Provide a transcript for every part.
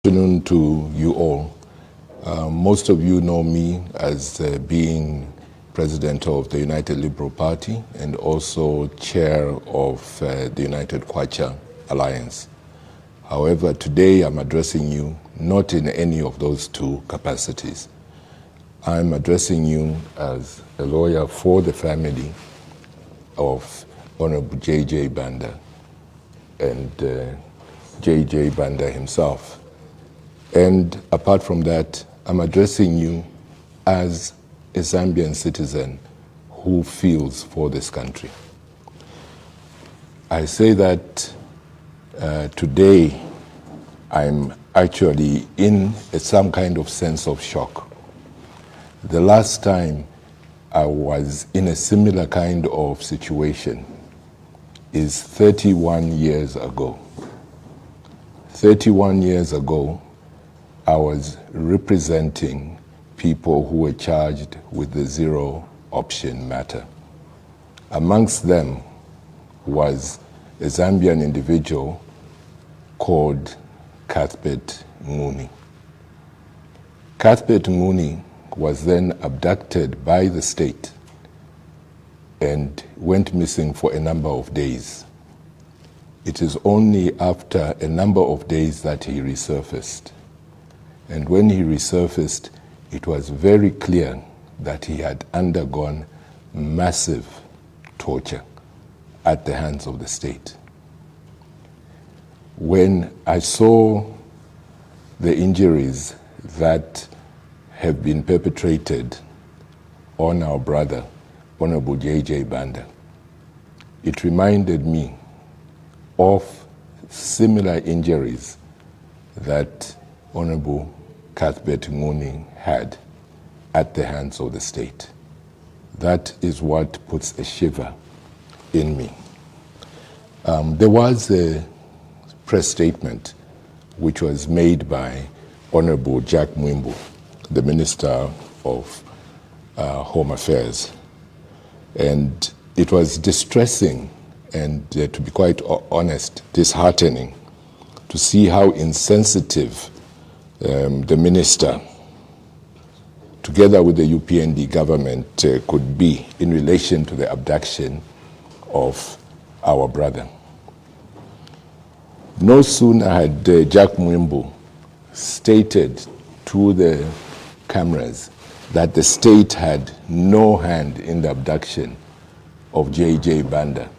Good afternoon to you all. Most of you know me as being president of the United Liberal Party and also chair of the United Kwacha Alliance. However, today I'm addressing you not in any of those two capacities. I'm addressing you as a lawyer for the family of Honorable J.J. Banda and J.J. Banda himself. And apart from that, I'm addressing you as a Zambian citizen who feels for this country. I say that today I'm actually in some kind of sense of shock. The last time I was in a similar kind of situation is 31 years ago. 31 years ago, I was representing people who were charged with the zero option matter. Amongst them was a Zambian individual called Cuthbert Nguni. Cuthbert Nguni was then abducted by the state and went missing for a number of days. It is only after a number of days that he resurfaced. And when he resurfaced, it was very clear that he had undergone massive torture at the hands of the state. When I saw the injuries that have been perpetrated on our brother, Honorable J.J. Banda, it reminded me of similar injuries that Honorable Cuthbert Nguni had at the hands of the state. That is what puts a shiver in me. There was a press statement which was made by Honorable Jack Mwimbu, the Minister of Home Affairs. And it was distressing and, to be quite honest, disheartening to see how insensitive the minister, together with the UPND government, could be in relation to the abduction of our brother. No sooner had Jack Mwimbu stated to the cameras that the state had no hand in the abduction of J.J. Banda,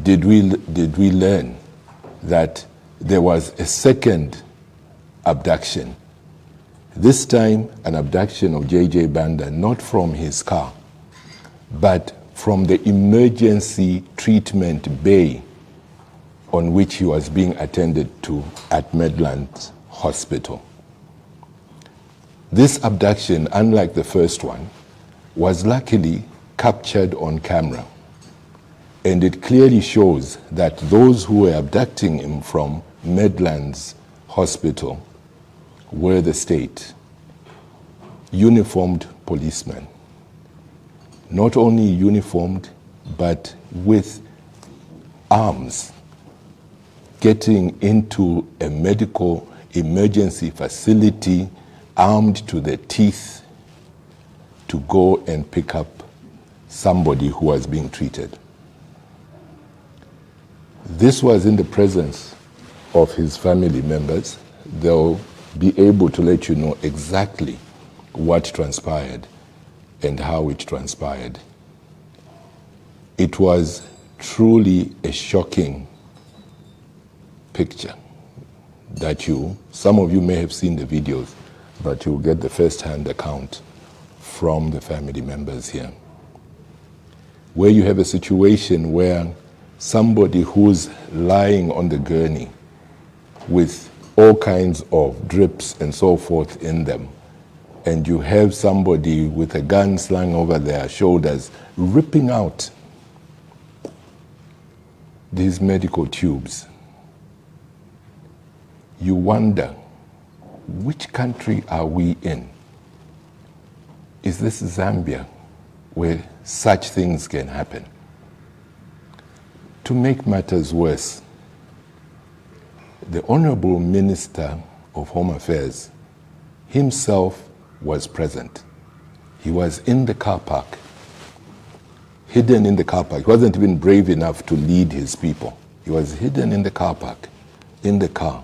did we learn that there was a second abduction. This time, an abduction of J.J. Banda, not from his car, but from the emergency treatment bay on which he was being attended to at Medland Hospital. This abduction, unlike the first one, was luckily captured on camera. And it clearly shows that those who were abducting him from Medland's Hospital were the state, uniformed policemen. Not only uniformed, but with arms, getting into a medical emergency facility, armed to the teeth, to go and pick up somebody who was being treated. This was in the presence of his family members. They'll be able to let you know exactly what transpired and how it transpired. It was truly a shocking picture that some of you may have seen the videos, but you'll get the first-hand account from the family members here. Where you have a situation where somebody who's lying on the gurney with all kinds of drips and so forth in them, and you have somebody with a gun slung over their shoulders ripping out these medical tubes, you wonder, which country are we in? Is this Zambia, where such things can happen? To make matters worse, the Honorable Minister of Home Affairs himself was present. He was in the car park, hidden in the car park. He wasn't even brave enough to lead his people. He was hidden in the car park, in the car,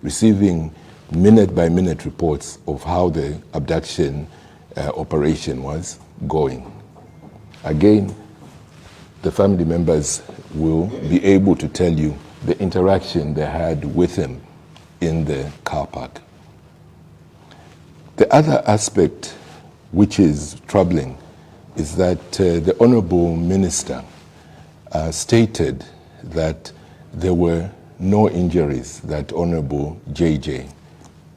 receiving minute-by-minute reports of how the abduction operation was going. Again, the family members will be able to tell you the interaction they had with him in the car park. The other aspect which is troubling is that the Honorable Minister stated that there were no injuries that Honorable JJ,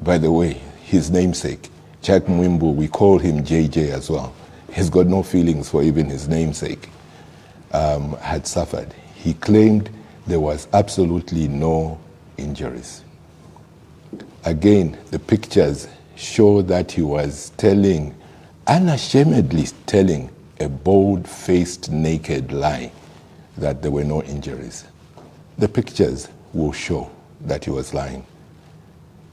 by the way, his namesake, Jack Mwimbu, we call him JJ as well. He's got no feelings for even his namesake, had suffered. He claimed there was absolutely no injuries. Again, the pictures show that he was telling, unashamedly telling, a bold-faced, naked lie that there were no injuries. The pictures will show that he was lying.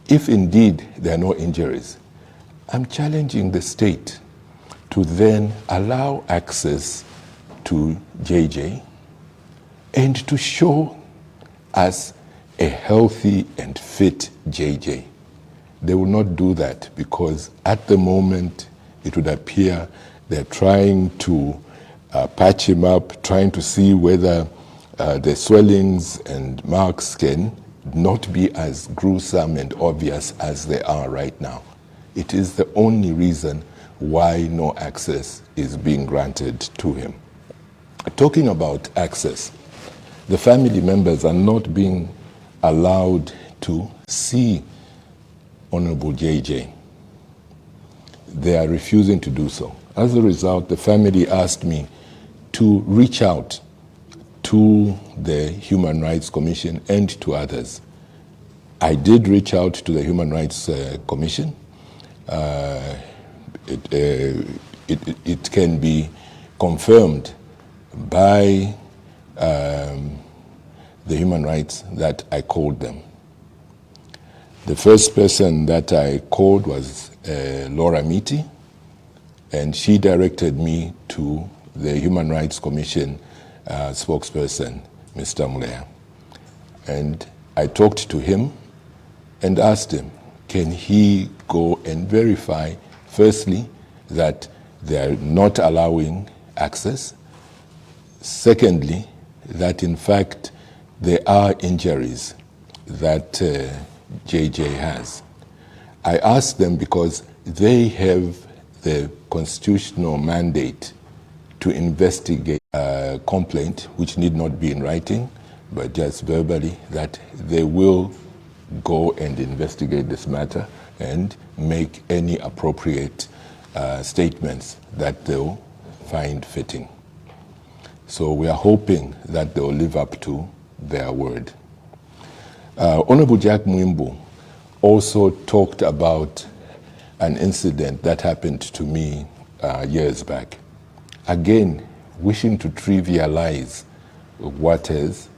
If indeed there are no injuries, I'm challenging the state to then allow access to JJ and to show us a healthy and fit JJ. They will not do that because at the moment it would appear they're trying to patch him up, trying to see whether the swellings and marks can not be as gruesome and obvious as they are right now. It is the only reason why no access is being granted to him. Talking about access, the family members are not being allowed to see Honorable JJ. They are refusing to do so. As a result, the family asked me to reach out to the Human Rights Commission and to others. I did reach out to the Human Rights Commission. It can be confirmed by the human rights that I called them. The first person that I called was Laura Miti, and she directed me to the Human Rights Commission spokesperson, Mr. Mulea. And I talked to him and asked him, can he go and verify, firstly, that they are not allowing access, secondly, that in fact there are injuries that JJ has. I asked them because they have the constitutional mandate to investigate a complaint, which need not be in writing, but just verbally, that they will go and investigate this matter and make any appropriate statements that they'll find fitting. So we are hoping that they'll live up to their word. Honorable Jack Mwimbu also talked about an incident that happened to me years back. Again, wishing to trivialize what has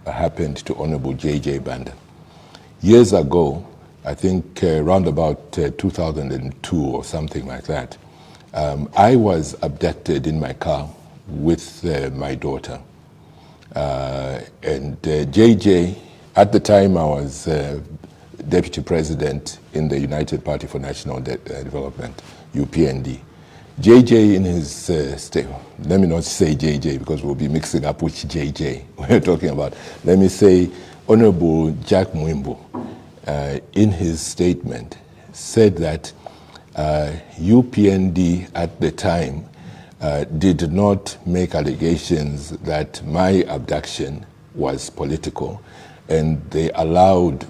happened to Honorable JJ Banda. Years ago, I think around about 2002 or something like that, I was abducted in my car with my daughter. And JJ, at the time I was deputy president in the United Party for National Development, UPND. JJ in his state, let me not say JJ because we'll be mixing up which JJ we're talking about. Let me say Honorable Jack Mwimbu, in his statement, said that UPND at the time did not make allegations that my abduction was political, and they allowed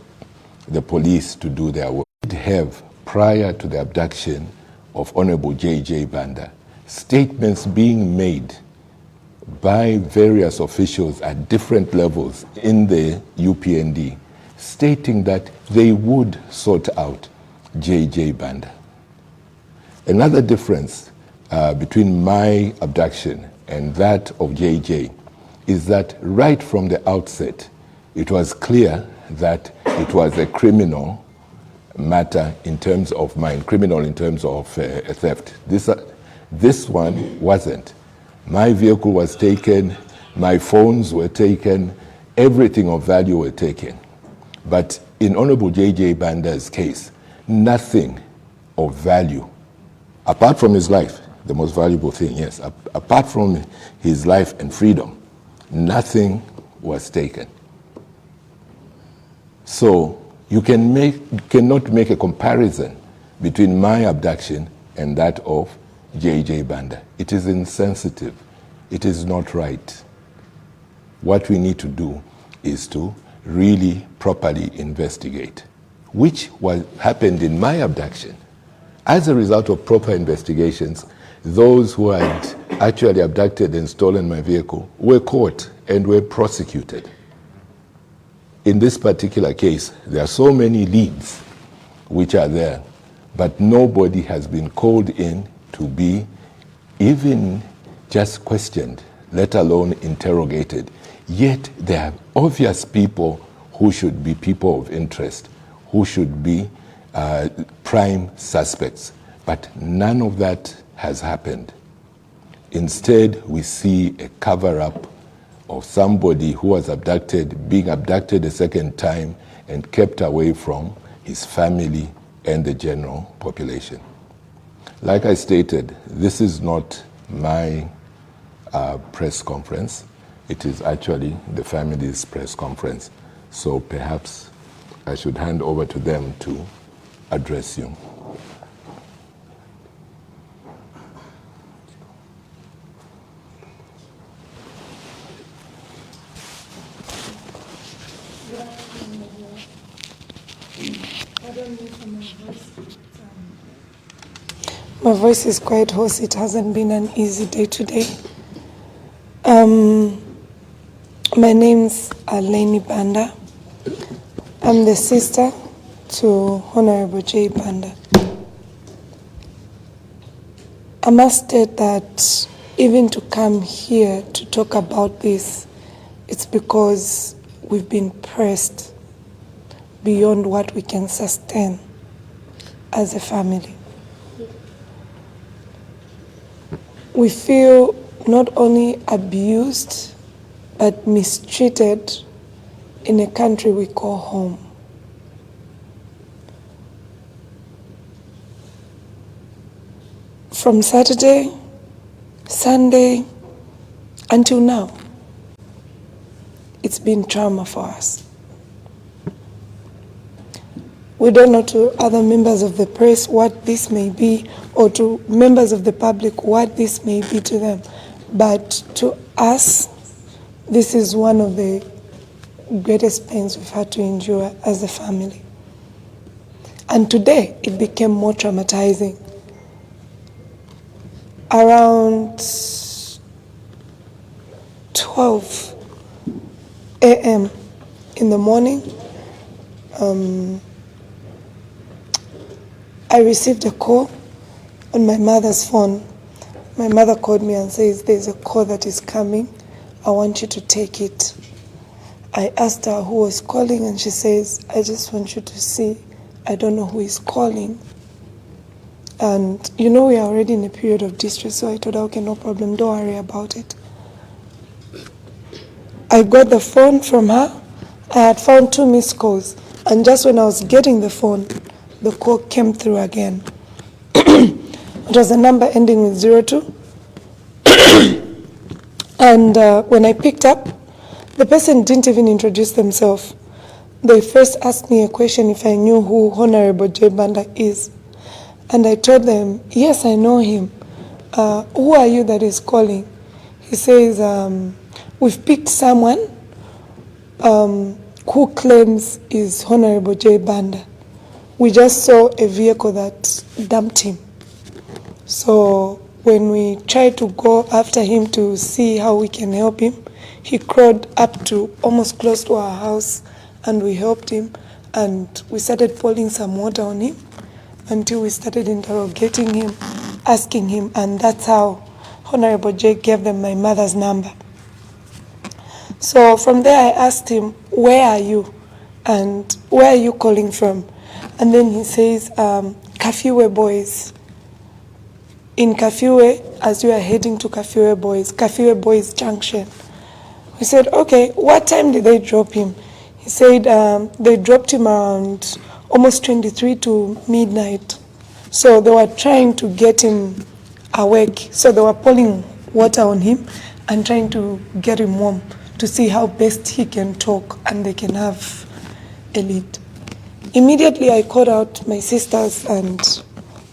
the police to do their work. We did have, prior to the abduction of Honorable JJ Banda, statements being made by various officials at different levels in the UPND stating that they would sort out JJ Banda. Another difference between my abduction and that of JJ is that right from the outset, it was clear that it was a criminal matter in terms of mine, criminal in terms of theft. This one wasn't. My vehicle was taken, my phones were taken, everything of value were taken. But in Honorable J.J. Banda's case, nothing of value, apart from his life, the most valuable thing, yes, apart from his life and freedom, nothing was taken. So you cannot make a comparison between my abduction and that of J.J. Banda. It is insensitive. It is not right. What we need to do is to really properly investigate, which happened in my abduction. As a result of proper investigations, those who had actually abducted and stolen my vehicle were caught and were prosecuted. In this particular case, there are so many leads which are there, but nobody has been called in to be even just questioned, let alone interrogated. Yet there are obvious people who should be people of interest, who should be prime suspects, but none of that has happened. Instead, we see a cover-up of somebody who was abducted, being abducted a second time and kept away from his family and the general population. Like I stated, this is not my press conference. It is actually the family's press conference. So perhaps I should hand over to them to address you. My voice is quite hoarse. It hasn't been an easy day today. My name's Laini Banda. I'm the sister to Honorable J. Banda. I must state that even to come here to talk about this, it's because we've been pressed beyond what we can sustain as a family. We feel not only abused, but mistreated in a country we call home. From Saturday, Sunday, until now, it's been trauma for us. We don't know to other members of the press what this may be, or to members of the public what this may be to them. But to us, this is one of the greatest pains we've had to endure as a family. And today, it became more traumatizing. Around 12 a.m. in the morning, I received a call on my mother's phone. My mother called me and says, there's a call that is coming. I want you to take it. I asked her who was calling, and she says, I just want you to see. I don't know who is calling. And you know we are already in a period of distress, so I told her, okay, no problem, don't worry about it. I got the phone from her. I had found 2 missed calls. And just when I was getting the phone, the call came through again. It was a number ending with 02. And when I picked up, the person didn't even introduce themselves. They first asked me a question if I knew who Honorable J. Banda is. And I told them, yes, I know him. Who are you that is calling? He says, we've picked someone who claims is Honorable J. Banda. We just saw a vehicle that dumped him. So when we tried to go after him to see how we can help him, he crawled up to almost close to our house, and we helped him, and we started pouring some water on him until we started interrogating him, asking him, and that's how Honorable J gave them my mother's number. So from there I asked him, where are you? And where are you calling from? And then he says, Kafiwe boys. In Kafiwe, as we are heading to Kafiwe Boys Junction. We said, okay, what time did they drop him? He said they dropped him around almost 23 to midnight. So they were trying to get him awake. So they were pouring water on him and trying to get him warm to see how best he can talk and they can have a lead. Immediately I called out my sisters and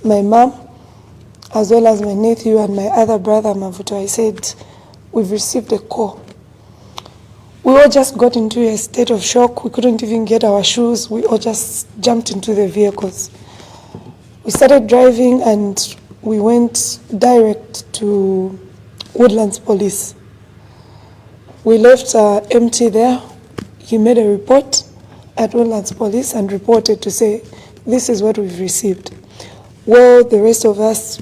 my mom, as well as my nephew and my other brother, Mavuto. I said, we've received a call. We all just got into a state of shock. We couldn't even get our shoes. We all just jumped into the vehicles. We started driving and we went direct to Woodlands Police. We left empty there. He made a report at Woodlands Police and reported to say, this is what we've received. Well, the rest of us,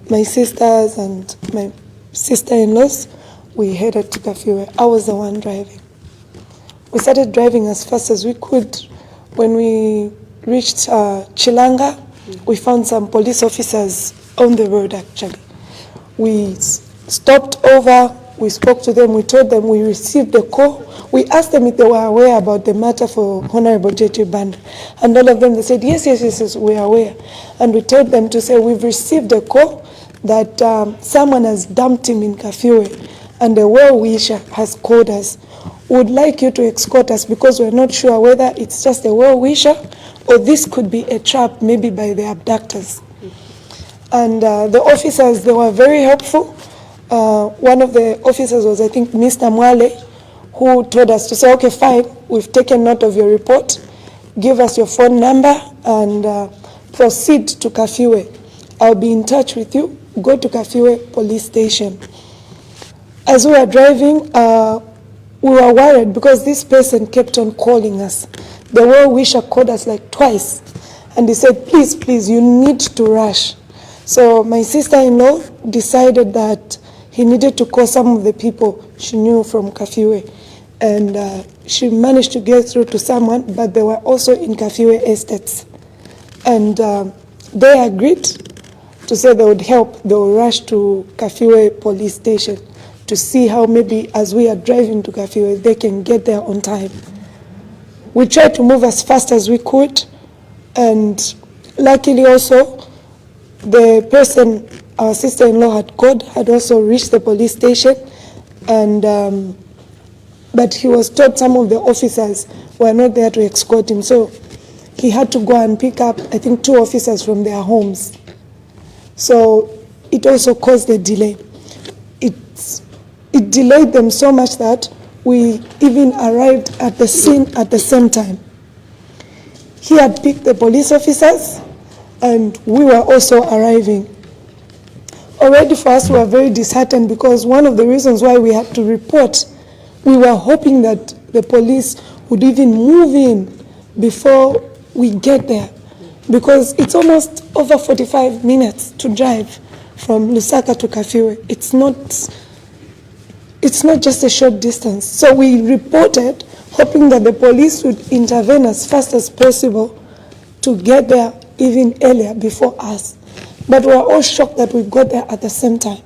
my sisters and my sister-in-laws, we headed to Kafiwe. I was the one driving. We started driving as fast as we could. When we reached Chilanga, we found some police officers on the road, actually. We stopped over, we spoke to them, we told them we received the call. We asked them if they were aware about the matter for Honorable JJ Banda. And all of them, they said, yes, we are aware. And we told them to say, we've received a call that someone has dumped him in Kafiwe, and a well-wisher has called us. We would like you to escort us because we're not sure whether it's just a well-wisher or this could be a trap, maybe by the abductors. And the officers, they were very helpful. One of the officers was, I think, Mr. Mwale, who told us to say, okay, fine, we've taken note of your report, give us your phone number and proceed to Kafiwe. I'll be in touch with you, go to Kafiwe police station. As we were driving, we were worried because this person kept on calling us. The well-wisher called us like twice, and he said, please, you need to rush. So my sister-in-law decided that he needed to call some of the people she knew from Kafiwe. And she managed to get through to someone, but they were also in Kafiwe estates. And they agreed to say they would help. They would rush to Kafiwe police station to see how maybe as we are driving to Kafiwe, they can get there on time. We tried to move as fast as we could, and luckily also, the person our sister-in-law had called had also reached the police station, and but he was told some of the officers were not there to escort him, so he had to go and pick up, I think, 2 officers from their homes. So it also caused a delay. It delayed them so much that we even arrived at the scene at the same time. He had picked the police officers, and we were also arriving. Already for us, we were very disheartened because one of the reasons why we had to report, we were hoping that the police would even move in before we get there, because it's almost over 45 minutes to drive from Lusaka to Kafiwe. It's not just a short distance. So we reported, hoping that the police would intervene as fast as possible to get there even earlier before us. But we were all shocked that we got there at the same time.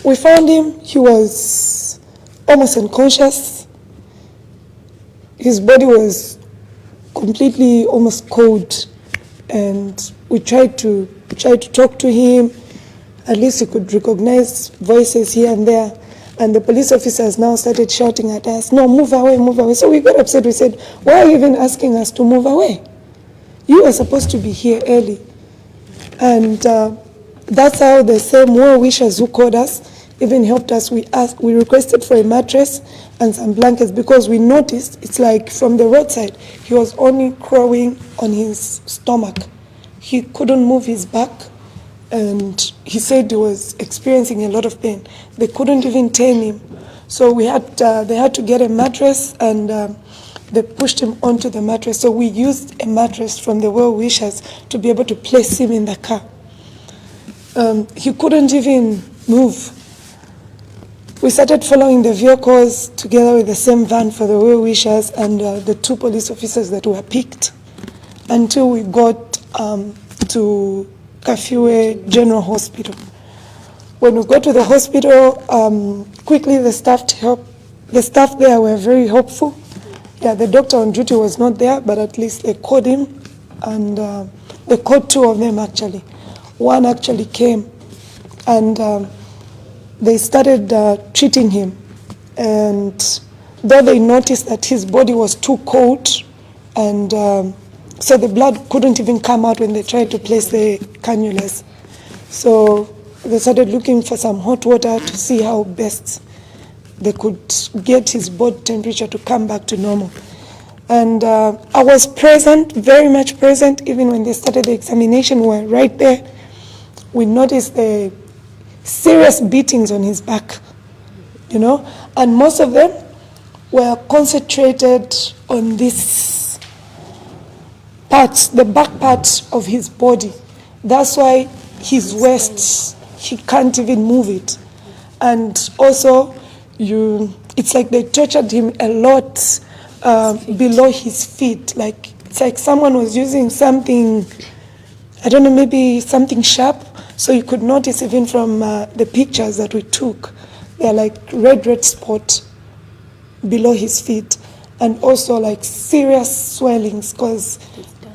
We found him, he was almost unconscious. His body was completely almost cold, and we tried to talk to him. At least he could recognize voices here and there. And the police officers now started shouting at us, no, move away, move away. So we got upset. We said, why are you even asking us to move away? You were supposed to be here early. And that's how the same well-wishers who called us even helped us. We requested for a mattress and some blankets because we noticed it's like from the roadside, he was only crawling on his stomach. He couldn't move his back, and he said he was experiencing a lot of pain. They couldn't even turn him. So they had to get a mattress, and they pushed him onto the mattress. So we used a mattress from the well-wishers to be able to place him in the car. He couldn't even move. We started following the vehicles together with the same van for the well-wishers and the 2 police officers that were picked until we got to Kafue General Hospital. When we got to the hospital, quickly the staff there were very helpful. Yeah, the doctor on duty was not there, but at least they called him, and they called two of them actually. One actually came, and they started treating him. And though they noticed that his body was too cold, and so the blood couldn't even come out when they tried to place the cannulas. So they started looking for some hot water to see how best they could get his body temperature to come back to normal. And I was present, very much present, even when they started the examination. We were right there. We noticed the serious beatings on his back, you know, and most of them were concentrated on this part, the back part of his body. That's why his waist, he can't even move it. And also, it's like they tortured him a lot below his feet. Like, it's like someone was using something, I don't know, maybe something sharp. So you could notice even from the pictures that we took, they're like red spot below his feet, and also like serious swellings, because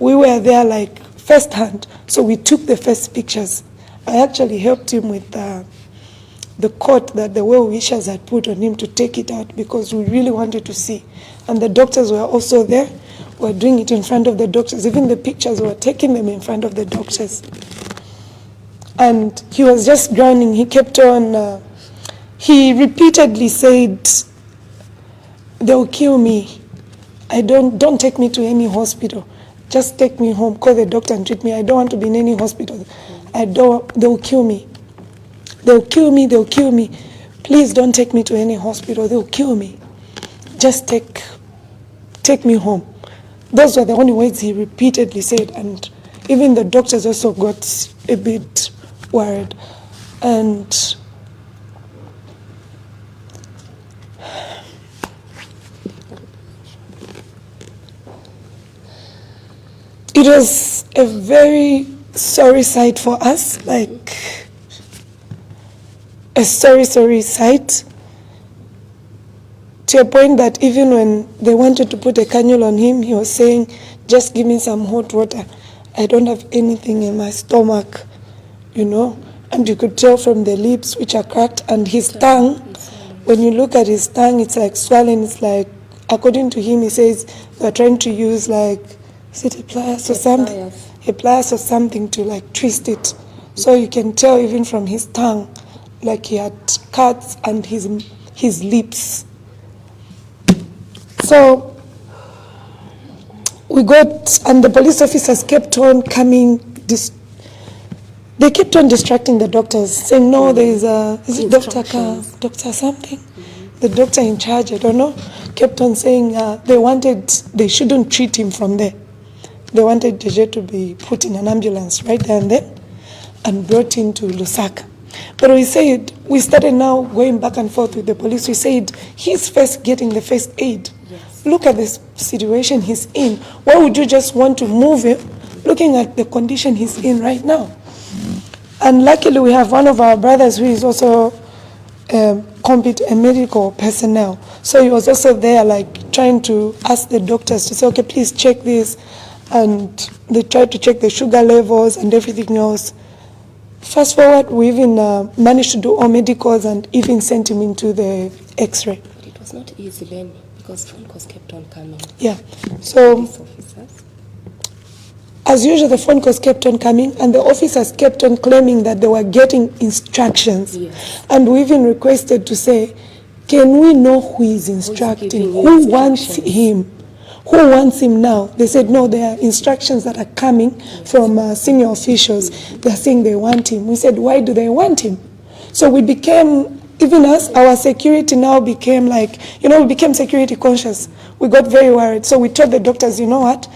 we were there like firsthand. So we took the first pictures. I actually helped him with the coat that the well-wishers had put on him to take it out, because we really wanted to see. And the doctors were also there. We were doing it in front of the doctors. Even the pictures, we were taking them in front of the doctors. And he was just groaning. He kept on, he repeatedly said, "They'll kill me. Don't take me to any hospital. Just take me home. Call the doctor and treat me. I don't want to be in any hospital. They'll kill me. They'll kill me, they'll kill me. Please don't take me to any hospital. They'll kill me. Just take me home." Those were the only words he repeatedly said. And even the doctors also got a bit worried. And it was a very sorry sight for us, like a sorry sight, to a point that even when they wanted to put a cannula on him, he was saying, "Just give me some hot water. I don't have anything in my stomach," you know. And you could tell from the lips, which are cracked, and his tongue, when you look at his tongue, it's like swollen. It's like, according to him, he says they're trying to use like, is it a pliers or something? A pliers or something to like twist it. So you can tell even from his tongue, like he had cuts and his lips. So we got, and the police officers kept on coming. They kept on distracting the doctors, saying, "No, there is it Doctor something?" The doctor in charge, I don't know, kept on saying they shouldn't treat him from there. They wanted JJ to be put in an ambulance right there and then and brought into Lusaka. But we started now going back and forth with the police. We said, he's first getting the first aid. Yes. Look at this situation he's in. Why would you just want to move him, looking at the condition he's in right now? And luckily we have one of our brothers who is also a medical personnel. So he was also there, like trying to ask the doctors to say, "Okay, please check this." And they tried to check the sugar levels and everything else. Fast forward, we even managed to do all medicals and even sent him into the X-ray. But it was not easy then, because phone calls kept on coming. Yeah, so as usual, the phone calls kept on coming, and the officers kept on claiming that they were getting instructions. Yes. And we even requested to say, can we know who is instructing? Who wants him? Who wants him now? They said, no, there are instructions that are coming from senior officials. They're saying they want him. We said, why do they want him? So we became, even us, our security now became like, we became security conscious. We got very worried. So we told the doctors, you know what?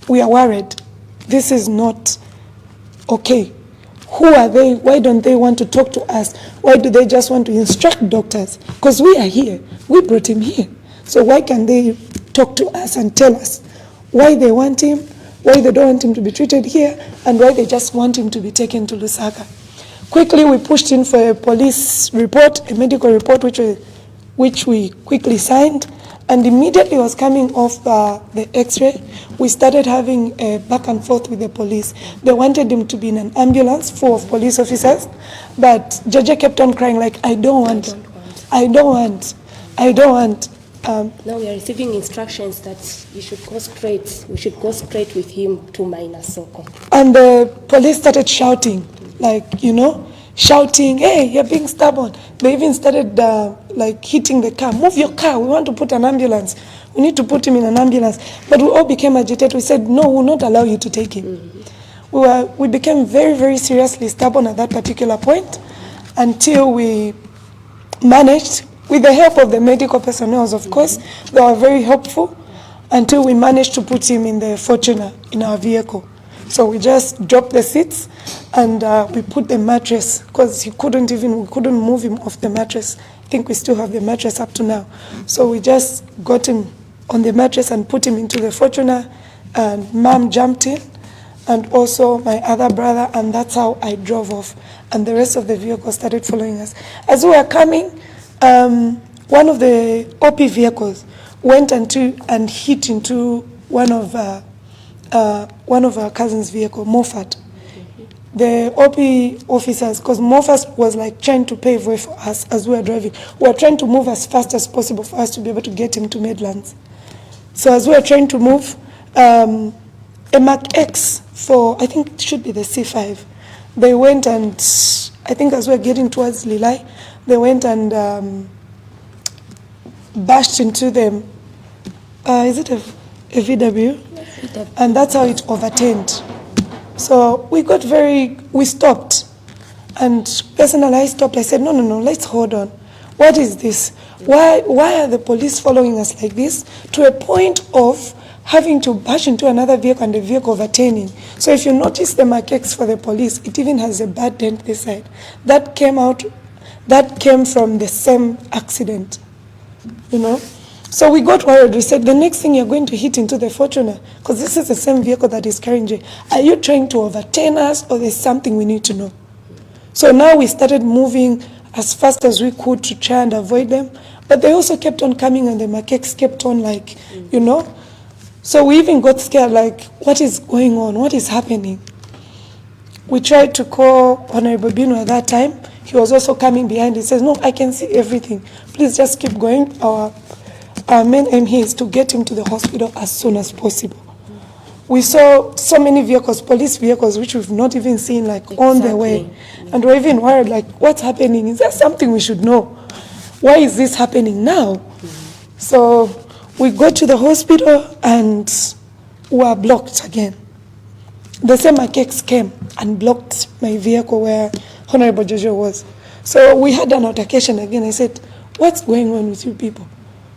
We are worried. This is not okay. Who are they? Why don't they want to talk to us? Why do they just want to instruct doctors? Because we are here. We brought him here. So why can't they talk to us and tell us why they want him, why they don't want him to be treated here, and why they just want him to be taken to Lusaka. Quickly, we pushed in for a police report, a medical report, which we quickly signed, and immediately was coming off the x-ray. We started having a back and forth with the police. They wanted him to be in an ambulance full of police officers, but Jaja kept on crying like, I don't want. Now we are receiving instructions that we should go straight with him to Mainasoko. And the police started shouting, shouting, hey, you're being stubborn. They even started hitting the car. Move your car, we want to put an ambulance. We need to put him in an ambulance. But we all became agitated. We said, no, we will not allow you to take him. Mm-hmm. We became very, very seriously stubborn at that particular point until we managed, with the help of the medical personnel, of course, they were very helpful, until we managed to put him in the Fortuner, in our vehicle. So we just dropped the seats and we put the mattress, because we couldn't move him off the mattress. I think we still have the mattress up to now. So we just got him on the mattress and put him into the Fortuner, and Mom jumped in, and also my other brother, and that's how I drove off. And the rest of the vehicle started following us. As we were coming, one of the OP vehicles went and hit into one of our cousin's vehicle, Moffat. The OP officers, because Moffat was trying to pave way for us as we were driving. We were trying to move as fast as possible for us to be able to get him to Midlands. So as we were trying to move, a Mark X for, I think it should be the C5, they went and, I think as we were getting towards Lilai, they went and bashed into them. Is it a VW? And that's how it overturned. So we stopped. And personally, I stopped. I said, no, let's hold on. What is this? Why are the police following us like this? To a point of having to bash into another vehicle and the vehicle overturning. So if you notice the markings for the police, it even has a bad dent this side. That came from the same accident, So we got worried. We said, the next thing you're going to hit into the Fortuner, because this is the same vehicle that is carrying Jay. Are you trying to overturn us, or there's something we need to know? So now we started moving as fast as we could to try and avoid them. But they also kept on coming, and the macaques kept on So we even got scared, what is going on? What is happening? We tried to call Honorable Bino at that time. He was also coming behind. He says, no, I can see everything. Please just keep going. Our main aim here is to get him to the hospital as soon as possible. We saw so many vehicles, police vehicles, which we've not even seen on the way. And we're even worried, what's happening? Is there something we should know? Why is this happening now? So we go to the hospital and we are blocked again. The same macaques came and blocked my vehicle where Honorable Jojo was. So we had an altercation again. I said, what's going on with you people?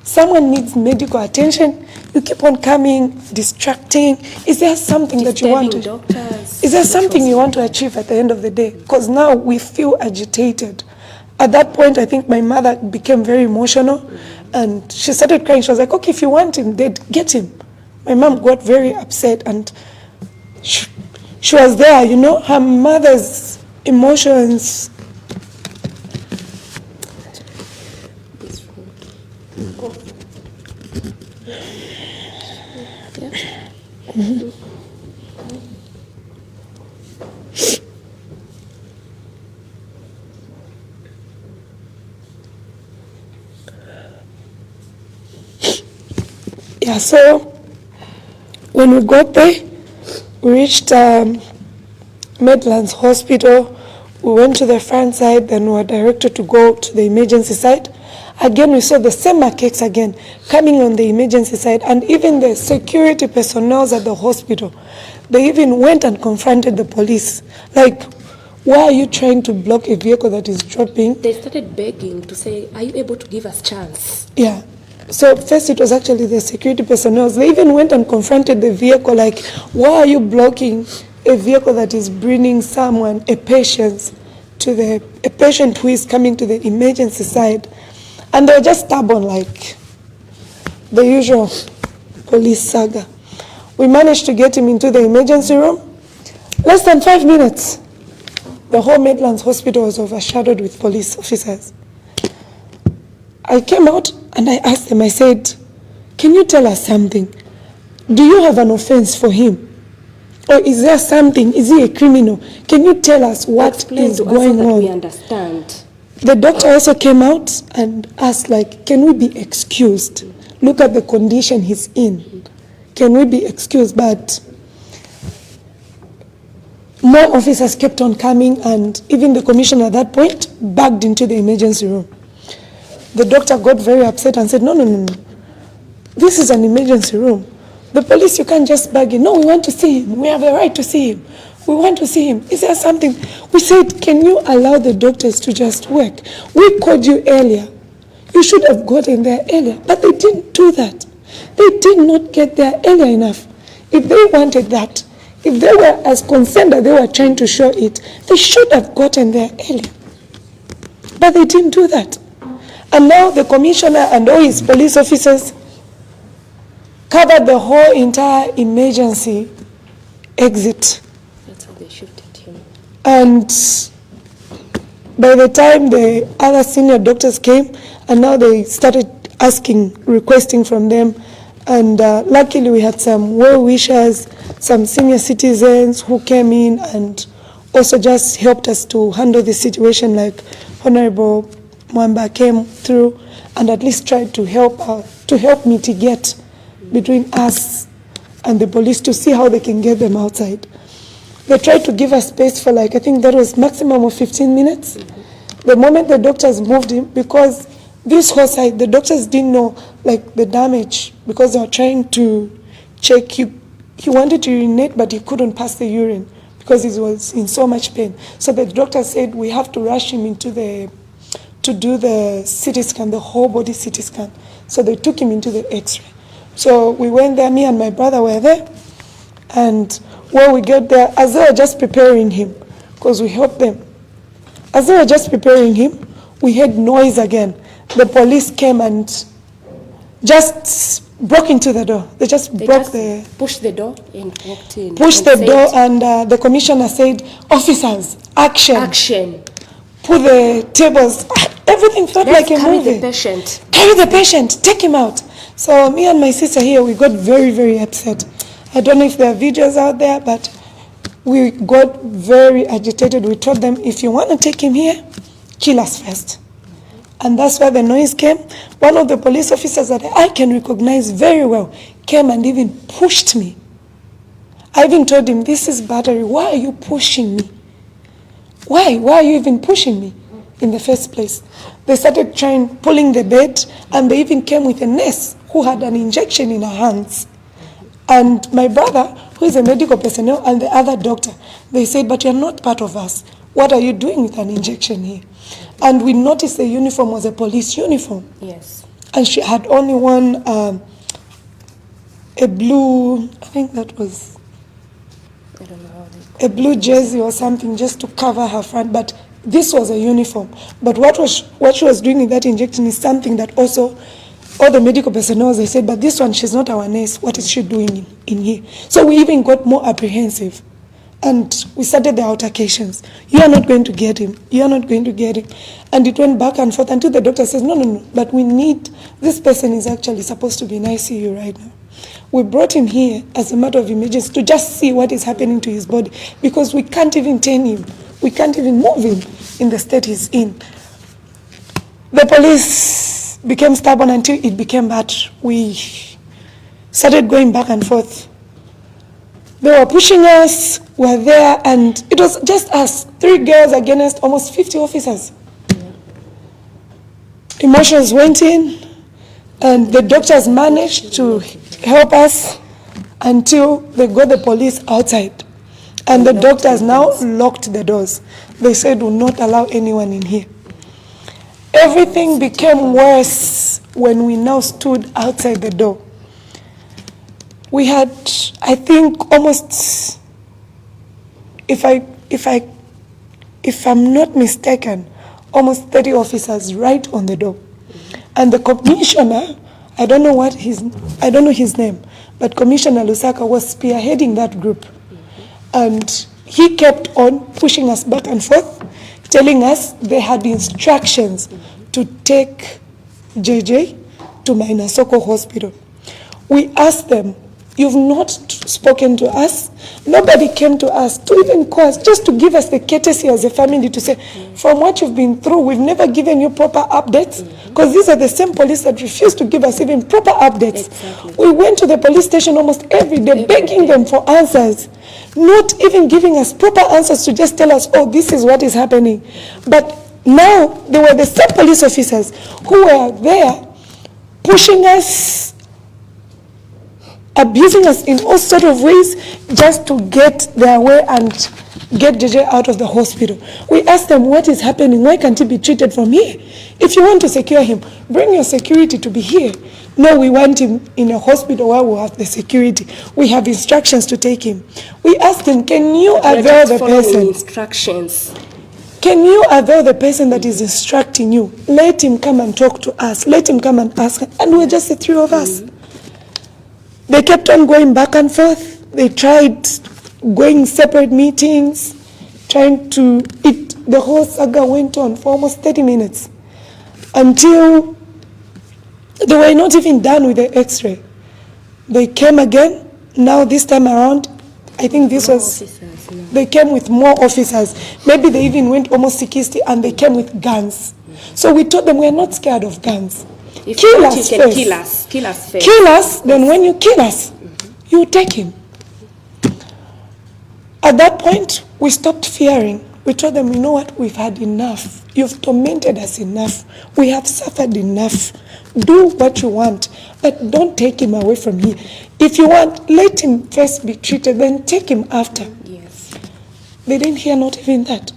Someone needs medical attention. You keep on coming, distracting. Is there something that you want to do? Is there something you want to achieve at the end of the day? Because now we feel agitated. At that point, I think my mother became very emotional, and she started crying. She was like, okay, if you want him dead, get him. My mom got very upset, and she was there, her mother's emotions. Mm-hmm. Yeah, so when we got there, we reached Midlands Hospital. We went to the front side, then we were directed to go to the emergency side. Again, we saw the same macaques again coming on the emergency side, and even the security personnel at the hospital, they even went and confronted the police. Why are you trying to block a vehicle that is dropping? They started begging to say, are you able to give us chance? Yeah. So first it was actually the security personnel. They even went and confronted the vehicle, why are you blocking a vehicle that is bringing someone, a patient who is coming to the emergency side? And they were just stubborn, the usual police saga. We managed to get him into the emergency room. Less than 5 minutes, the whole Midlands Hospital was overshadowed with police officers. I came out and I asked them, I said, can you tell us something? Do you have an offense for him? Or is there something, is he a criminal? Can you tell us what is going on? We understand. The doctor also came out and asked, like, can we be excused? Look at the condition he's in. Can we be excused? But more officers kept on coming, and even the commissioner at that point bagged into the emergency room. The doctor got very upset and said, no. This is an emergency room. The police, you can't just bag in. No, we want to see him. We have a right to see him. We want to see him. Is there something? We said, can you allow the doctors to just work? We called you earlier. You should have gotten there earlier. But they didn't do that. They did not get there earlier enough. If they wanted that, if they were as concerned that they were trying to show it, they should have gotten there earlier. But they didn't do that. And now the commissioner and all his police officers covered the whole entire emergency exit. That's how they shifted him. And by the time the other senior doctors came, and now they started requesting from them, and luckily we had some well-wishers, some senior citizens who came in and also just helped us to handle the situation, like Honorable Mwamba came through and at least tried to help mitigate between us and the police to see how they can get them outside. They tried to give us space for, like, I think that was maximum of 15 minutes. The moment the doctors moved him, because this whole side, the doctors didn't know, like, the damage, because they were trying to check. He wanted to urinate, but he couldn't pass the urine because he was in so much pain. So the doctor said we have to rush him to do the CT scan, the whole body CT scan. So they took him into the X-ray. So we went there, me and my brother were there, and when we got there, as they were just preparing him, because we helped them, as they were just preparing him, we heard noise again. The police came and just broke into the door. They just pushed the door and walked in. Pushed the door, and the commissioner said, officers, action. Action. Put the tables, everything felt like a movie. Carry the patient. Carry the patient, take him out. So me and my sister here, we got very, very upset. I don't know if there are videos out there, but we got very agitated. We told them, if you want to take him here, kill us first. And that's where the noise came. One of the police officers that I can recognize very well came and even pushed me. I even told him, this is battery. Why are you pushing me? Why? Why are you even pushing me in the first place? They started pulling the bed, and they even came with a nurse who had an injection in her hands. And my brother, who is a medical personnel, and the other doctor, they said, but you're not part of us. What are you doing with an injection here? And we noticed the uniform was a police uniform. Yes. And she had only one, a blue, I think that was, I don't know how they a blue jersey or something, just to cover her front. But this was a uniform. But what she was doing in that injection is something that also all the medical personnel, they said, but this one, she's not our nurse. What is she doing in here? So we even got more apprehensive. And we started the altercations. You are not going to get him. You are not going to get him. And it went back and forth until the doctor says, no, but we need, this person is actually supposed to be in ICU right now. We brought him here as a matter of emergency to just see what is happening to his body, because we can't even turn him. We can't even move him in the state he's in. The police became stubborn until it became bad. We started going back and forth. They were pushing us, we were there, and it was just us, 3 girls against almost 50 officers. Emotions went in, and the doctors managed to help us until they got the police outside. And the doctors now locked the doors. They said, will not allow anyone in here. Everything became worse when we now stood outside the door. We had, I think, almost, if I'm not mistaken, almost 30 officers right on the door. And the commissioner, I don't know his name, but Commissioner Lusaka was spearheading that group. And he kept on pushing us back and forth, telling us they had instructions to take JJ to Mainasoko Hospital. We asked them, you've not spoken to us. Nobody came to us to even call us, just to give us the courtesy as a family to say, from what you've been through, we've never given you proper updates, because these are the same police that refuse to give us even proper updates. Exactly. We went to the police station almost every day, begging them for answers, not even giving us proper answers, to just tell us, oh, this is what is happening. But now, they were the same police officers who were there pushing us, abusing us in all sort of ways, just to get their way and get JJ out of the hospital. We asked them, what is happening? Why can't he be treated from here? If you want to secure him, bring your security to be here. No, we want him in a hospital where we have the security. We have instructions to take him. We asked him, can you avail the person? Instructions. Can you avail the person that is instructing you? Let him come and talk to us. Let him come and ask. And we're just the three of us. They kept on going back and forth. They tried going separate meetings, trying to eat. The whole saga went on for almost 30 minutes until they were not even done with the x-ray. They came again. Now this time around, I think this was, they came with more officers. Maybe they even went almost 60 and they came with guns. So we told them, we're not scared of guns. If kill us you can first. Kill us first. Kill us, then when you kill us, you take him. At that point, we stopped fearing. We told them, you know what, we've had enough. You've tormented us enough. We have suffered enough. Do what you want, but don't take him away from here. If you want, let him first be treated, then take him after. Yes. They didn't hear not even that.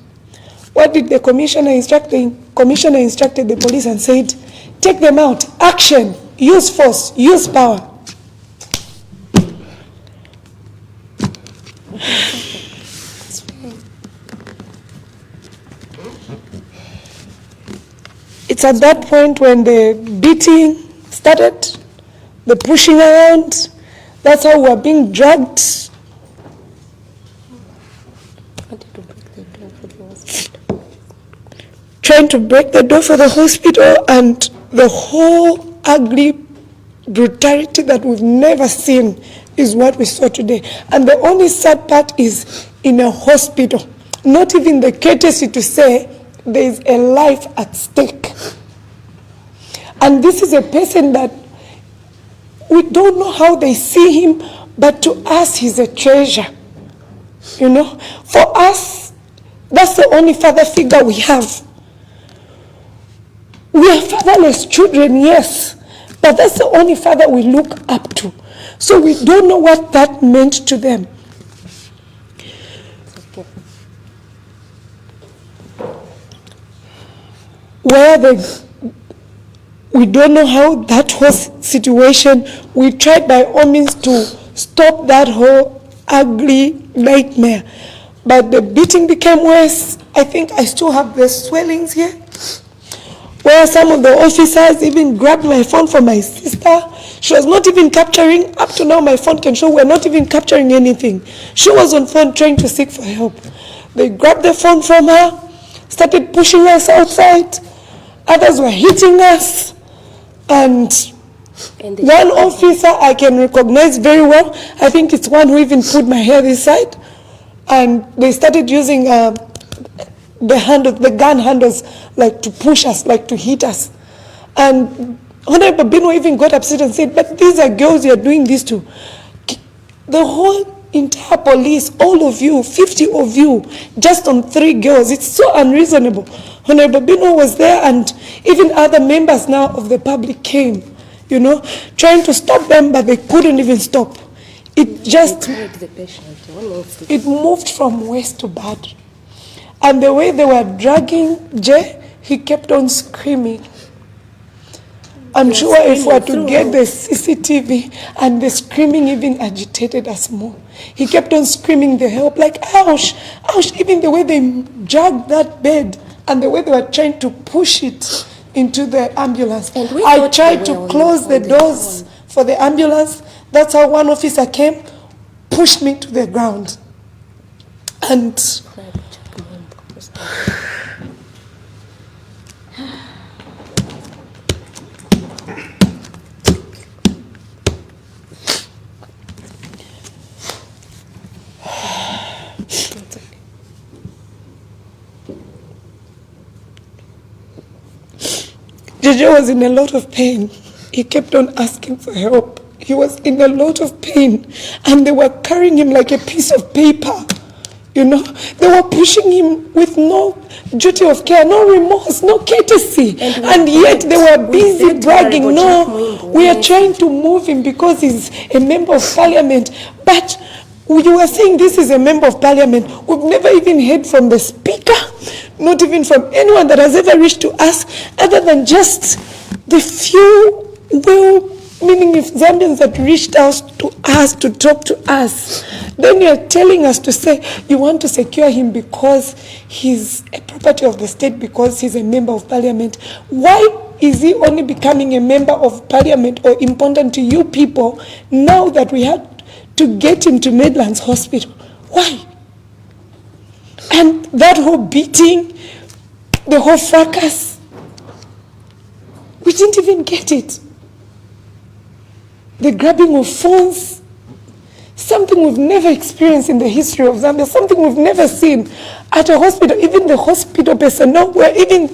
What did the commissioner instruct? The commissioner instructed the police and said, take them out, action, use force, use power. It's at that point when the beating started, the pushing around. That's how we were being dragged. Trying to break the door for the hospital, and the whole ugly brutality that we've never seen is what we saw today. And the only sad part is, in a hospital, not even the courtesy to say there is a life at stake. And this is a person that we don't know how they see him, but to us he's a treasure. You know, for us, that's the only father figure we have. We are fatherless children, yes, but that's the only father we look up to. So we don't know what that meant to them. We don't know how that whole situation, we tried by all means to stop that whole ugly nightmare. But the beating became worse. I think I still have the swellings here, where some of the officers even grabbed my phone from my sister. She was not even capturing. Up to now, my phone can show we're not even capturing anything. She was on phone trying to seek for help. They grabbed the phone from her, started pushing us outside. Others were hitting us. And one officer I can recognize very well, I think it's one who even put my hair this side. And they started using the gun handles, like to push us, like to hit us. And Honorable Bino even got upset and said, but these are girls you're doing this to. The whole entire police, all of you, 50 of you, just on 3 girls, it's so unreasonable. Honorable Bino was there, and even other members now of the public came, you know, trying to stop them, but they couldn't even stop. It just, it moved from worse to bad. And the way they were dragging Jay, he kept on screaming. I'm sure if we were to get the CCTV, and the screaming even agitated us more. He kept on screaming the help, like, ouch, ouch, even the way they dragged that bed and the way they were trying to push it into the ambulance. I tried to close the doors for the ambulance. That's how one officer came, pushed me to the ground. And JJ was in a lot of pain. He kept on asking for help. He was in a lot of pain, and they were carrying him like a piece of paper. You know, they were pushing him with no duty of care, no remorse, no courtesy. And yet they were busy bragging, no, we are trying to move him because he's a member of parliament. But you were saying this is a member of parliament. We've never even heard from the speaker, not even from anyone that has ever reached to us, other than just the few meaning if Zambians that reached out to us to talk to us. Then you're telling us to say you want to secure him because he's a property of the state, because he's a member of parliament. Why is he only becoming a member of parliament or important to you people now that we had to get him to Midlands Hospital? Why? And that whole beating, the whole fracas, we didn't even get it. The grabbing of phones, something we've never experienced in the history of Zambia, something we've never seen at a hospital. Even the hospital personnel they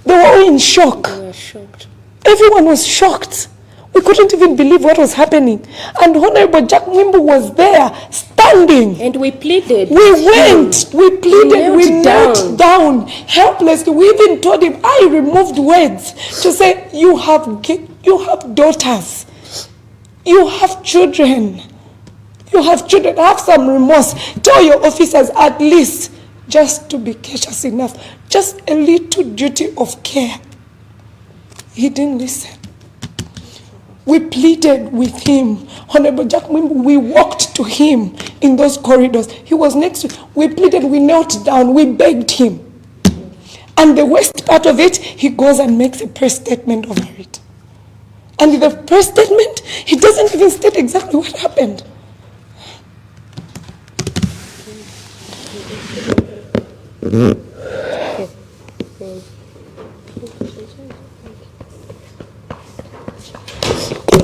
were all in shock. We were shocked. Everyone was shocked. We couldn't even believe what was happening. And Honorable Jack Mwimbu was there, standing. And we pleaded. We went, we pleaded, we knelt down, helplessly. We even told him, I removed words to say, you have daughters. You have children. You have children. Have some remorse. Tell your officers at least just to be cautious enough. Just a little duty of care. He didn't listen. We pleaded with him. Honorable Jack Mwimbu, we walked to him in those corridors. He was next to. We pleaded, we knelt down, we begged him. And the worst part of it, he goes and makes a press statement over it. And in the press statement, he doesn't even state exactly what happened.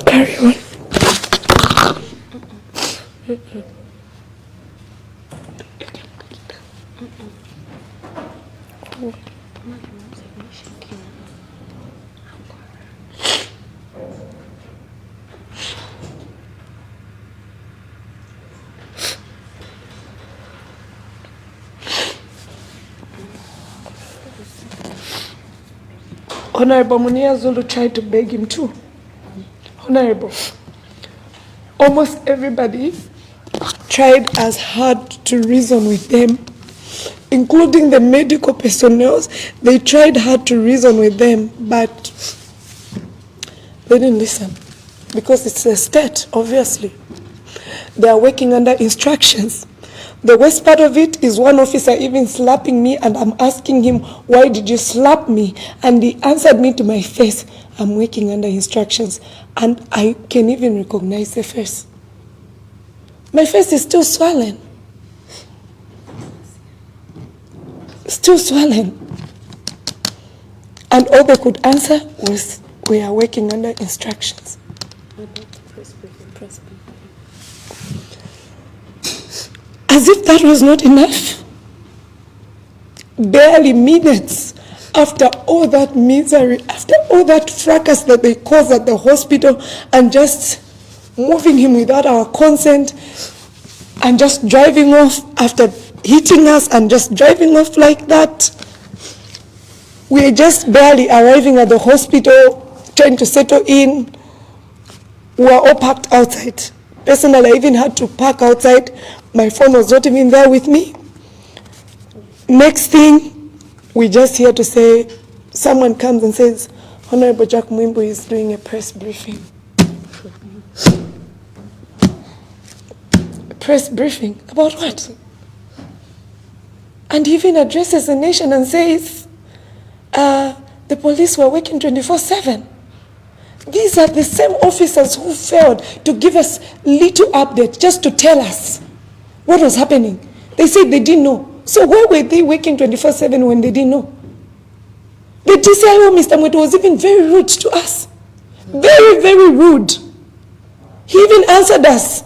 Carry on. Honorable Munia Zulu tried to beg him too. Honorable, almost everybody tried as hard to reason with them, including the medical personnel. They tried hard to reason with them, but they didn't listen because it's a state, obviously. They are working under instructions. The worst part of it is one officer even slapping me, and I'm asking him, why did you slap me? And he answered me to my face, I'm working under instructions. And I can even recognize the face. My face is still swollen. Still swollen. And all they could answer was, we are working under instructions. As if that was not enough. Barely minutes after all that misery, after all that fracas that they caused at the hospital, and just moving him without our consent, and just driving off after hitting us and just driving off like that. We are just barely arriving at the hospital, trying to settle in. We were all parked outside. Personally, I even had to park outside. My phone was not even there with me. Next thing, we just hear to say, someone comes and says, Honorable Jack Mwimbu is doing a press briefing. A press briefing? About what? And he even addresses the nation and says, the police were working 24/7. These are the same officers who failed to give us little update just to tell us what was happening. They said they didn't know. So why were they working 24/7 when they didn't know? The DCIO, Mr. Mwetu, was even very rude to us. Very, very rude. He even answered us.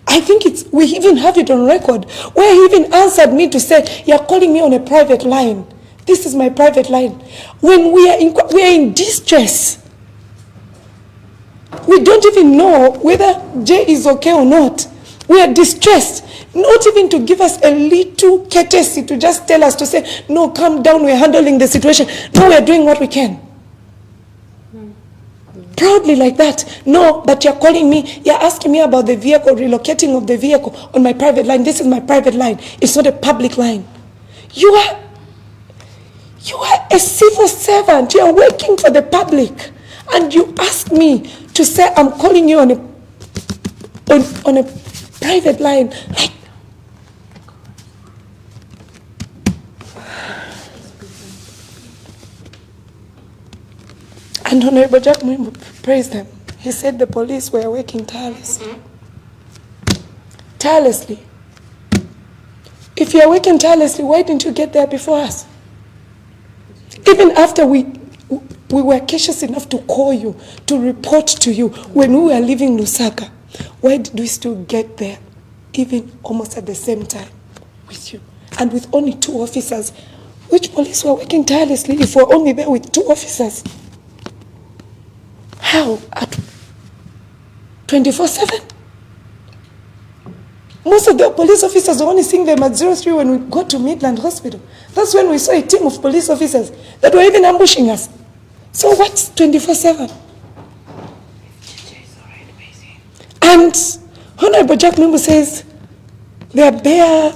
I think we even have it on record, where he even answered me to say, "You're calling me on a private line. This is my private line." When we are in distress, we don't even know whether Jay is okay or not. We are distressed. Not even to give us a little courtesy to just tell us to say, "No, calm down, we're handling the situation. No, we're doing what we can." Proudly like that. "No, but you're calling me, you're asking me about the vehicle, relocating of the vehicle on my private line. This is my private line. It's not a public line." You are a civil servant. You're working for the public. And you ask me to say I'm calling you on a private line. Like, and Honorable Jack Mwimbu praised them. He said the police were working tirelessly. Tirelessly. If you're working tirelessly, why didn't you get there before us? Even after we were cautious enough to call you, to report to you when we were leaving Lusaka, why did we still get there, even almost at the same time with you? And with only 2 officers, which police were working tirelessly if we're only there with 2 officers? How? At 24/7? Most of the police officers were only seeing them at 03 when we got to Midland Hospital. That's when we saw a team of police officers that were even ambushing us. So what's 24/7? And Honorable Jack Mwimbu says they are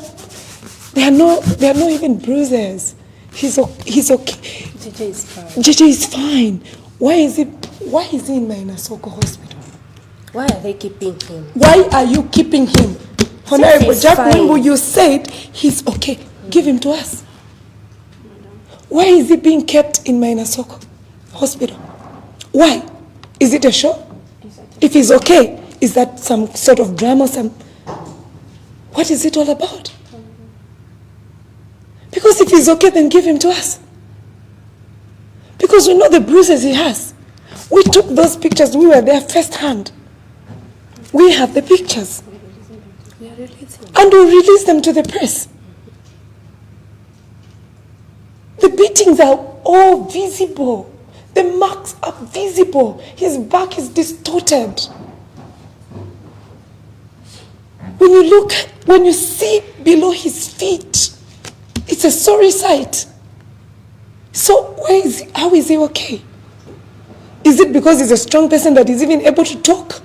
not even bruises. He's okay. JJ is fine. JJ is fine. Why is he in Mainasoko Hospital? Why are they keeping him? Why are you keeping him? Honorable he's Jack fine. Mwimbu, you said he's okay. Give him to us. Why is he being kept in Mainasoko Hospital? Why? Is it a show? If he's okay, is that some sort of drama? What is it all about? Because if he's okay, then give him to us. Because we know the bruises he has. We took those pictures. We were there firsthand. We have the pictures. And we release them to the press. The beatings are all visible. The marks are visible. His back is distorted. When you see below his feet, it's a sorry sight. So how is he okay? Is it because he's a strong person that he's even able to talk?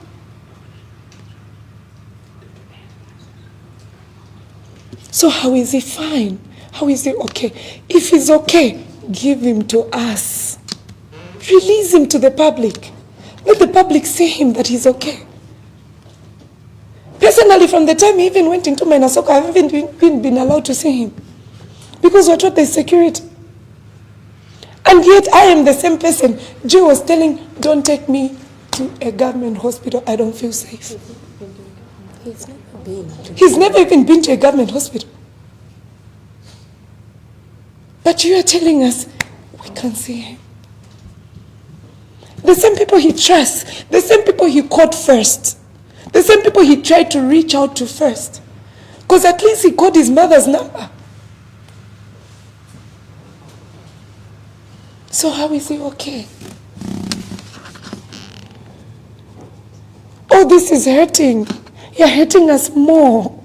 So how is he fine? How is he okay? If he's okay, give him to us. Release him to the public. Let the public see him that he's okay. Personally, from the time he even went into Mainasoko, I haven't been allowed to see him. Because we're taught there's security. And yet I am the same person. Joe was telling, "Don't take me to a government hospital. I don't feel safe." He's never even been to a government hospital. But you are telling us we can't see him. The same people he trusts, the same people he called first, the same people he tried to reach out to first. Because at least he called his mother's number. So how is he okay? Oh, this is hurting. You're hurting us more.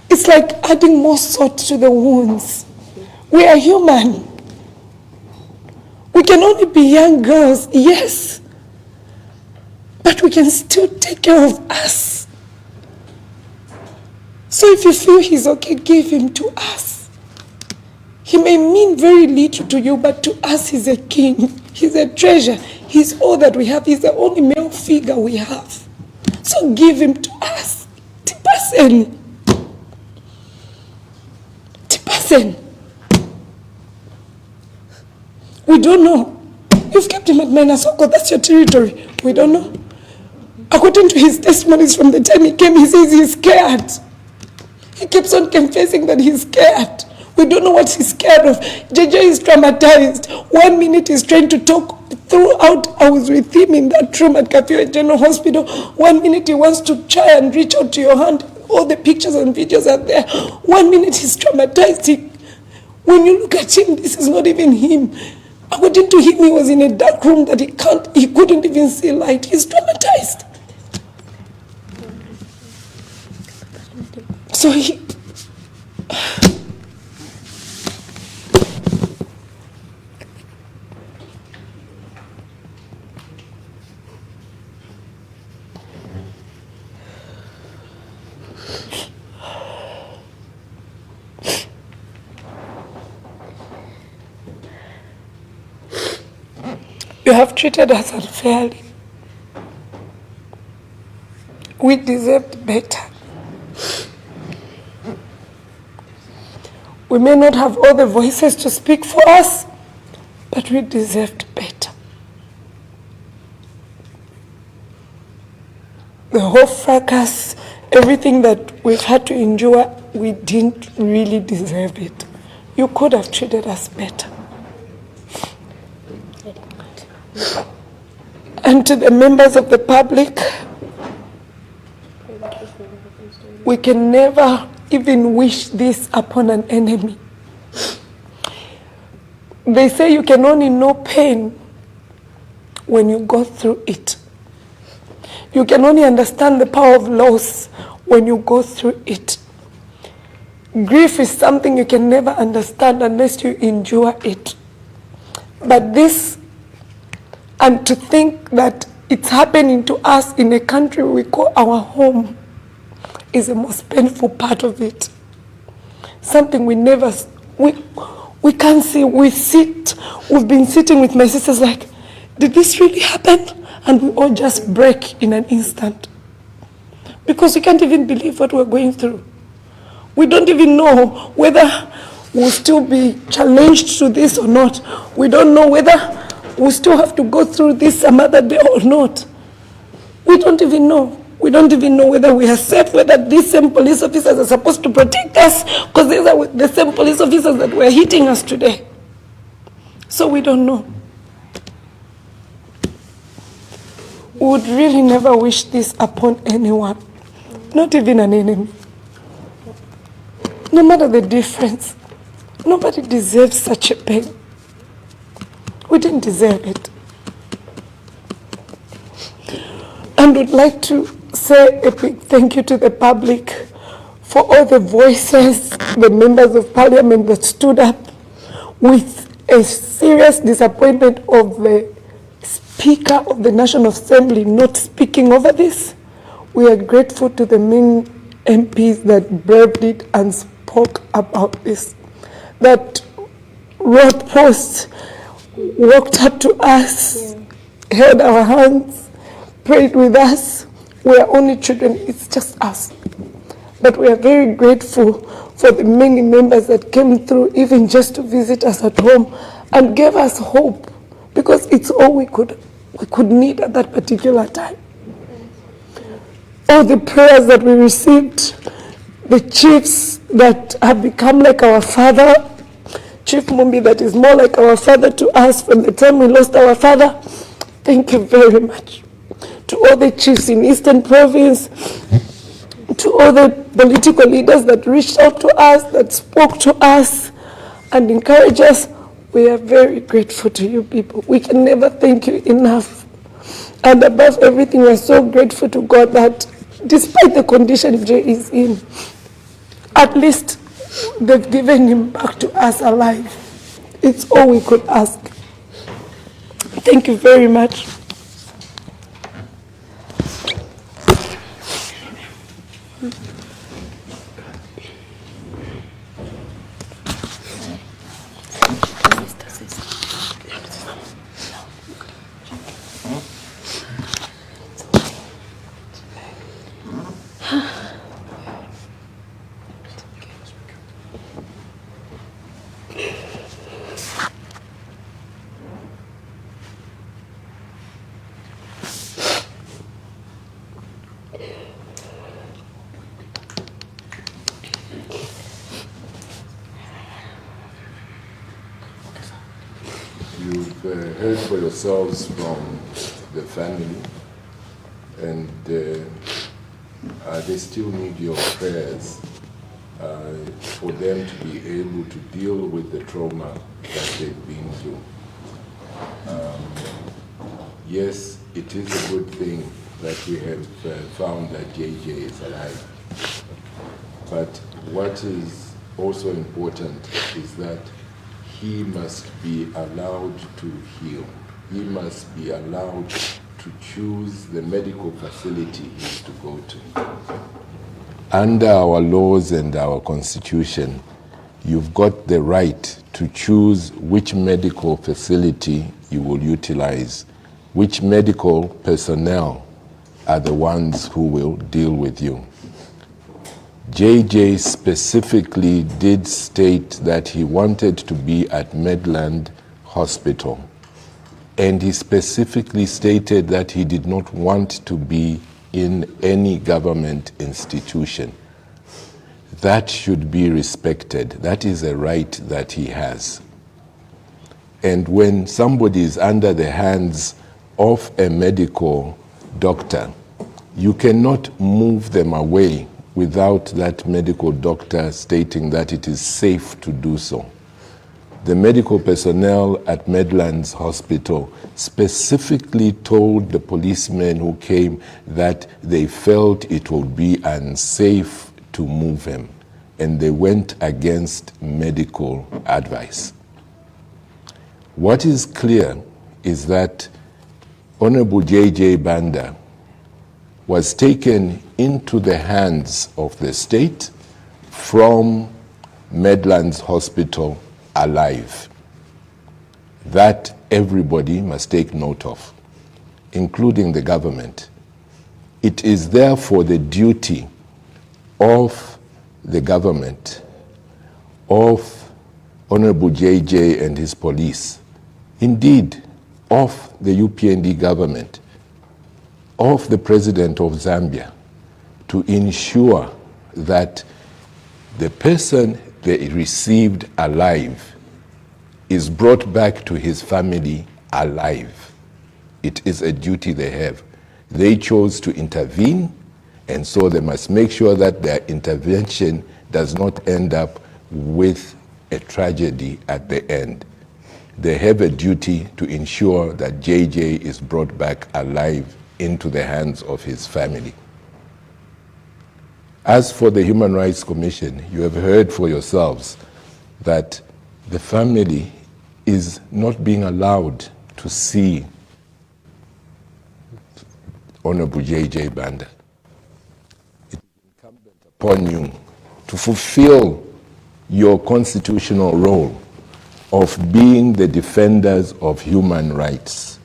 It's like adding more salt to the wounds. We are human. We can only be young girls, yes. But we can still take care of us. So if you feel he's okay, give him to us. He may mean very little to you, but to us he's a king. He's a treasure. He's all that we have. He's the only male figure we have. So give him to us. Tipasen. We don't know You've kept him at Mainasoko, that's your territory. We don't know. According to his testimonies from the time he came, he says he's scared. He keeps on confessing that he's scared. We don't know what he's scared of. JJ is traumatized. 1 minute he's trying to talk. Throughout, I was with him in that room at Kafue General Hospital. 1 minute he wants to try and reach out to your hand. All the pictures and videos are there. 1 minute he's traumatized. When you look at him, this is not even him. According to him, he was in a dark room that he couldn't even see light. He's traumatized. So you have treated us unfairly. We deserved better. We may not have all the voices to speak for us, but we deserved better. The whole fracas, everything that we've had to endure, we didn't really deserve it. You could have treated us better. And to the members of the public, we can never even wish this upon an enemy. They say you can only know pain when you go through it. You can only understand the power of loss when you go through it. Grief is something you can never understand unless you endure it. But this, and to think that it's happening to us in a country we call our home, is the most painful part of it. Something we can't see. We've been sitting with my sisters like, did this really happen? And we all just break in an instant. Because we can't even believe what we're going through. We don't even know whether we'll still be challenged to this or not. We don't know whether we'll still have to go through this some other day or not. We don't even know. We don't even know whether we are safe, whether these same police officers are supposed to protect us, because these are the same police officers that were hitting us today. So we don't know. We would really never wish this upon anyone, not even an enemy. No matter the difference, nobody deserves such a pain. We didn't deserve it. And would like to say a big thank you to the public for all the voices, the members of parliament that stood up with a serious disappointment of the Speaker of the National Assembly not speaking over this. We are grateful to the main MPs that braved it and spoke about this, that wrote posts, walked up to us, held our hands, prayed with us. We are only children, it's just us. But we are very grateful for the many members that came through, even just to visit us at home and gave us hope, because it's all we could need at that particular time. All the prayers that we received, the chiefs that have become like our father, Chief Mumbi that is more like our father to us from the time we lost our father, thank you very much. To all the chiefs in Eastern Province, to all the political leaders that reached out to us, that spoke to us and encouraged us, we are very grateful to you people. We can never thank you enough. And above everything, we're so grateful to God that despite the condition Jay is in, at least they've given him back to us alive. It's all we could ask. Thank you very much. heard for yourselves from the family, and they still need your prayers for them to be able to deal with the trauma that they've been through. Yes, it is a good thing that we have found that JJ is alive. But what is also important is that he must be allowed to heal. He must be allowed to choose the medical facility he is to go to. Under our laws and our constitution, you've got the right to choose which medical facility you will utilize, which medical personnel are the ones who will deal with you. JJ specifically did state that he wanted to be at Medland Hospital, and he specifically stated that he did not want to be in any government institution. That should be respected. That is a right that he has. And when somebody is under the hands of a medical doctor, you cannot move them away without that medical doctor stating that it is safe to do so. The medical personnel at Medlands Hospital specifically told the policemen who came that they felt it would be unsafe to move him, and they went against medical advice. What is clear is that Honorable JJ Banda was taken into the hands of the state from Medlands Hospital alive. That everybody must take note of, including the government. It is therefore the duty of the government, of Honorable JJ and his police, indeed of the UPND government, of the President of Zambia, to ensure that the person they received alive is brought back to his family alive. It is a duty they have. They chose to intervene, and so they must make sure that their intervention does not end up with a tragedy at the end. They have a duty to ensure that JJ is brought back alive into the hands of his family. As for the Human Rights Commission, you have heard for yourselves that the family is not being allowed to see Honorable JJ Banda. It is incumbent upon you to fulfill your constitutional role of being the defenders of human rights.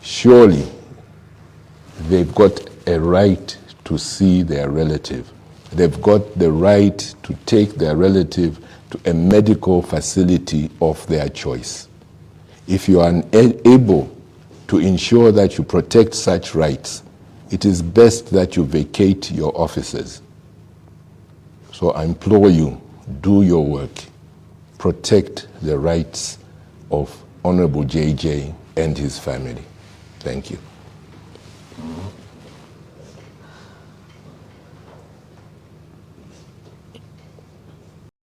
Surely, they've got a right to see their relative. They've got the right to take their relative to a medical facility of their choice. If you are unable to ensure that you protect such rights, it is best that you vacate your offices. So I implore you, do your work. Protect the rights of Honorable JJ and his family. Thank you.